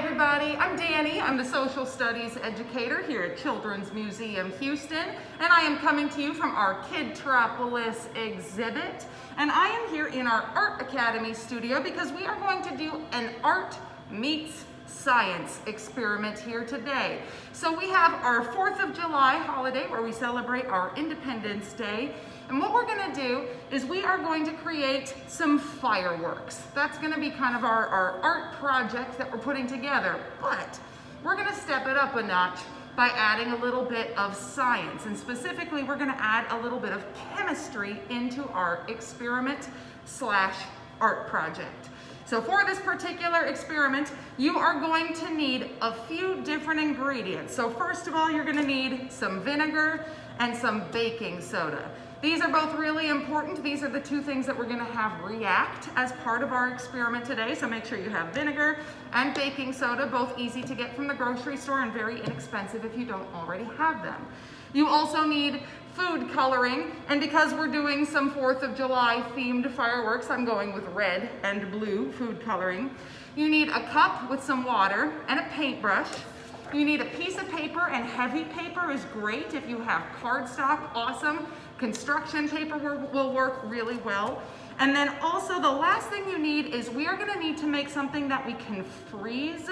everybody, I'm Danny. I'm the social studies educator here at Children's Museum Houston, and I am coming to you from our Kidtropolis exhibit. And I am here in our Art Academy studio because we are going to do an art meets science experiment here today. So we have our 4th of July holiday where we celebrate our Independence Day. And what we're gonna do is we are going to create some fireworks. That's gonna be kind of our art project that we're putting together. But we're gonna step it up a notch by adding a little bit of science. And specifically, we're gonna add a little bit of chemistry into our experiment/art project. So for this particular experiment, you are going to need a few different ingredients. So first of all, you're gonna need some vinegar and some baking soda. These are both really important. These are the two things that we're gonna have react as part of our experiment today. So make sure you have vinegar and baking soda, both easy to get from the grocery store and very inexpensive if you don't already have them. You also need food coloring, and because we're doing some 4th of July themed fireworks, I'm going with red and blue food coloring. You need a cup with some water and a paintbrush. You need a piece of paper, and heavy paper is great. If you have cardstock, awesome. Construction paper will work really well. And then also the last thing you need is we are gonna need to make something that we can freeze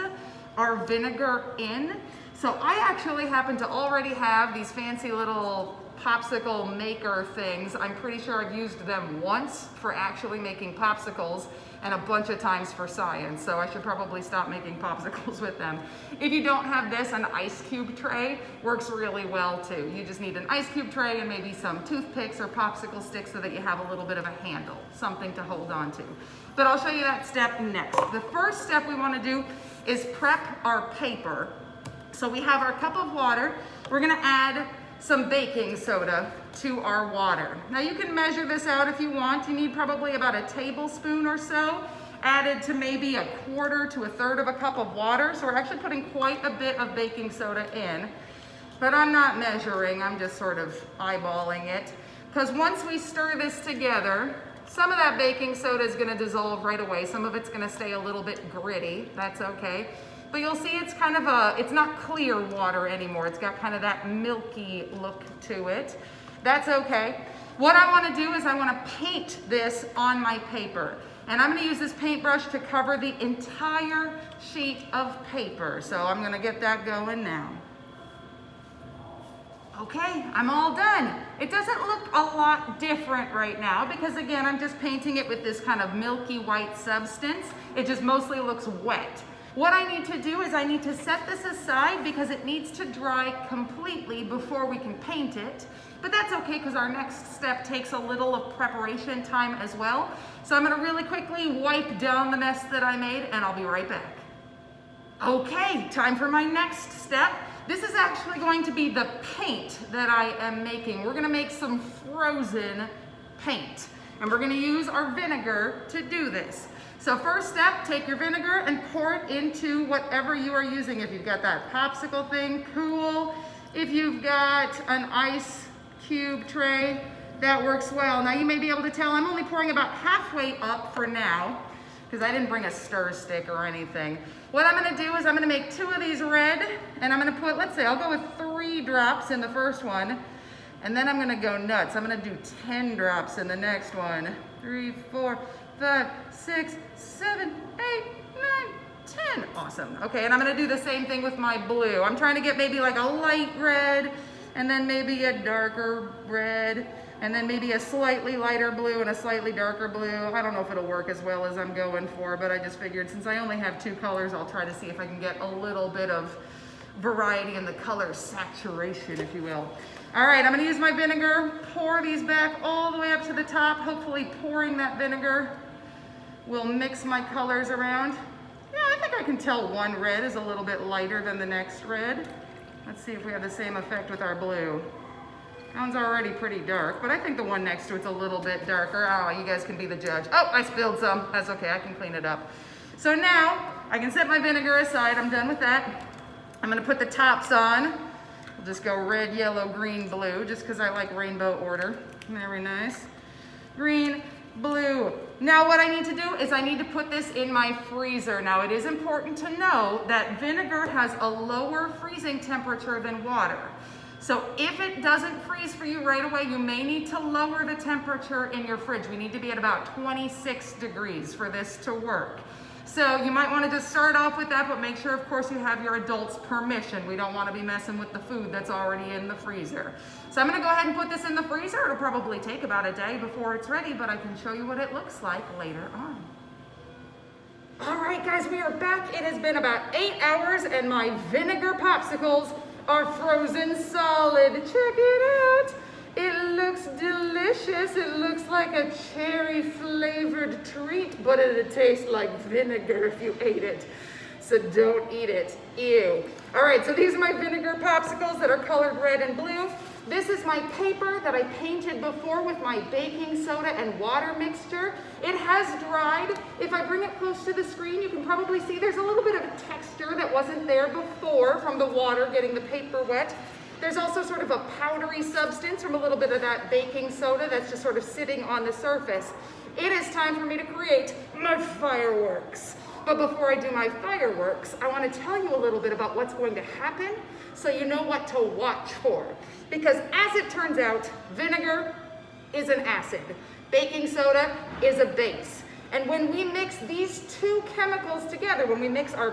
our vinegar in. So I actually happen to already have these fancy little popsicle maker things. I'm pretty sure I've used them once for actually making popsicles and a bunch of times for science, so I should probably stop making popsicles with them. If you don't have this, an ice cube tray works really well too. You just need an ice cube tray and maybe some toothpicks or popsicle sticks so that you have a little bit of a handle, something to hold on to. But I'll show you that step next. The first step we want to do is prep our paper. So we have our cup of water. We're gonna add some baking soda to our water. Now you can measure this out if you want. You need probably about a tablespoon or so added to maybe a 1/4 to 1/3 of a cup of water. So we're actually putting quite a bit of baking soda in, but I'm not measuring, I'm just sort of eyeballing it. Because once we stir this together, some of that baking soda is gonna dissolve right away. Some of it's gonna stay a little bit gritty, that's okay. But you'll see it's kind of it's not clear water anymore. It's got kind of that milky look to it. That's okay. What I want to do is I want to paint this on my paper. And I'm going to use this paintbrush to cover the entire sheet of paper. So I'm going to get that going now. Okay, I'm all done. It doesn't look a lot different right now because again, I'm just painting it with this kind of milky white substance. It just mostly looks wet. What I need to do is I need to set this aside because it needs to dry completely before we can paint it. But that's okay because our next step takes a little of preparation time as well. So I'm gonna really quickly wipe down the mess that I made and I'll be right back. Okay, time for my next step. This is actually going to be the paint that I am making. We're gonna make some frozen paint and we're gonna use our vinegar to do this. So first step, take your vinegar and pour it into whatever you are using. If you've got that popsicle thing, cool. If you've got an ice cube tray, that works well. Now you may be able to tell I'm only pouring about halfway up for now because I didn't bring a stir stick or anything. What I'm gonna do is I'm gonna make 2 of these red and I'm gonna put, let's say, I'll go with 3 drops in the first one and then I'm gonna go nuts. I'm gonna do 10 drops in the next one. 3, 4, 5, 6, 7, 8, 9, 10. Awesome. Okay, and I'm gonna do the same thing with my blue. I'm trying to get maybe like a light red, and then maybe a darker red, and then maybe a slightly lighter blue and a slightly darker blue. I don't know if it'll work as well as I'm going for, but I just figured since I only have 2 colors, I'll try to see if I can get a little bit of variety in the color saturation, if you will. All right, I'm gonna use my vinegar, pour these back all the way up to the top. Hopefully pouring that vinegar will mix my colors around. Yeah, I think I can tell one red is a little bit lighter than the next red. Let's see if we have the same effect with our blue. That one's already pretty dark, but I think the one next to it's a little bit darker. Oh, you guys can be the judge. Oh, I spilled some. That's okay, I can clean it up. So now I can set my vinegar aside. I'm done with that. I'm gonna put the tops on. We'll just go red, yellow, green, blue, just because I like rainbow order. Very nice. Green, blue, Now what I need to do is I need to put this in my freezer. Now it is important to know that vinegar has a lower freezing temperature than water. So if it doesn't freeze for you right away, you may need to lower the temperature in your fridge. We need to be at about 26 degrees for this to work. So you might want to just start off with that, but make sure, of course, you have your adult's permission. We don't want to be messing with the food that's already in the freezer. So I'm going to go ahead and put this in the freezer. It'll probably take about a day before it's ready, but I can show you what it looks like later on. All right, guys, we are back. It has been about 8 hours, and my vinegar popsicles are frozen solid. Check it out. It looks delicious. It looks like a cherry flavored treat, but it'd taste like vinegar if you ate it. So don't eat it. Ew. All right, so these are my vinegar popsicles that are colored red and blue. This is my paper that I painted before with my baking soda and water mixture. It has dried. If I bring it close to the screen, you can probably see there's a little bit of a texture that wasn't there before from the water getting the paper wet. There's also sort of a powdery substance from a little bit of that baking soda that's just sort of sitting on the surface. It is time for me to create my fireworks. But before I do my fireworks, I want to tell you a little bit about what's going to happen so you know what to watch for. Because as it turns out, vinegar is an acid. Baking soda is a base. And when we mix these two chemicals together, when we mix our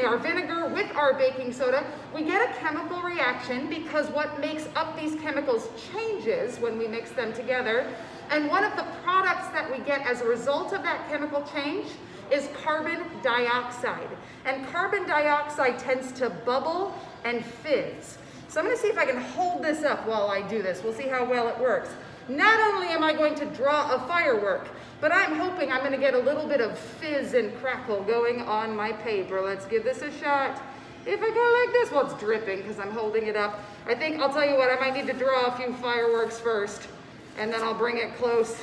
our vinegar with our baking soda, we get a chemical reaction because what makes up these chemicals changes when we mix them together. And one of the products that we get as a result of that chemical change is carbon dioxide. And carbon dioxide tends to bubble and fizz. So I'm going to see if I can hold this up while I do this. We'll see how well it works. Not only am I going to draw a firework, but I'm hoping I'm going to get a little bit of fizz and crackle going on my paper. Let's give this a shot. If I go like this, well, it's dripping because I'm holding it up. I think, I'll tell you what, I might need to draw a few fireworks first, and then I'll bring it close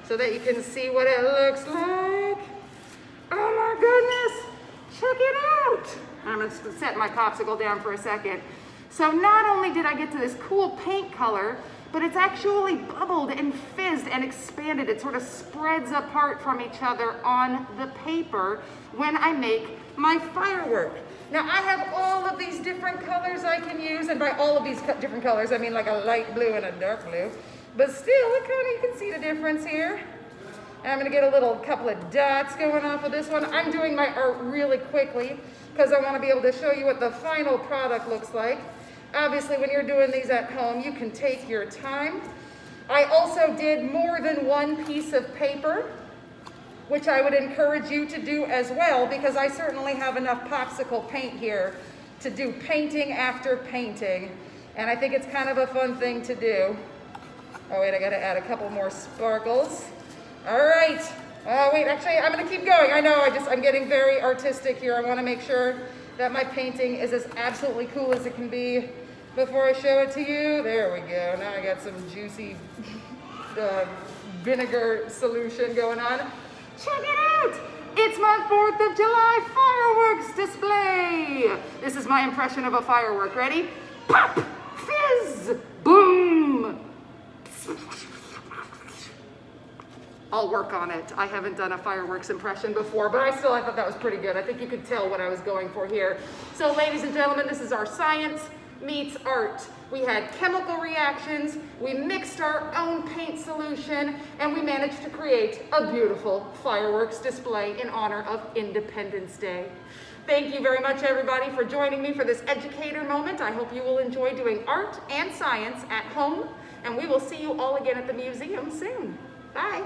so that you can see what it looks like. Oh my goodness, check it out. I'm going to set my popsicle down for a second. So not only did I get to this cool paint color, but it's actually bubbled and fizzed and expanded. It sort of spreads apart from each other on the paper when I make my firework. Now I have all of these different colors I can use, and by all of these different colors, I mean like a light blue and a dark blue. But still, you can see the difference here. And I'm gonna get a couple of dots going off of this one. I'm doing my art really quickly because I wanna be able to show you what the final product looks like. Obviously, when you're doing these at home, you can take your time. I also did more than one piece of paper, which I would encourage you to do as well, because I certainly have enough popsicle paint here to do painting after painting. And I think it's kind of a fun thing to do. Oh wait, I gotta add a couple more sparkles. All right. Oh wait, actually, I'm gonna keep going. I know, I'm getting very artistic here. I wanna make sure that my painting is as absolutely cool as it can be before I show it to you. There we go. Now I got some juicy vinegar solution going on. Check it out. It's my 4th of July fireworks display. This is my impression of a firework. Ready? Pop, fizz, boom. I'll work on it. I haven't done a fireworks impression before, but I thought that was pretty good. I think you could tell what I was going for here. So ladies and gentlemen, this is our science meets art. We had chemical reactions, we mixed our own paint solution, and we managed to create a beautiful fireworks display in honor of Independence Day. Thank you very much, everybody, for joining me for this educator moment. I hope you will enjoy doing art and science at home, and we will see you all again at the museum soon. Bye.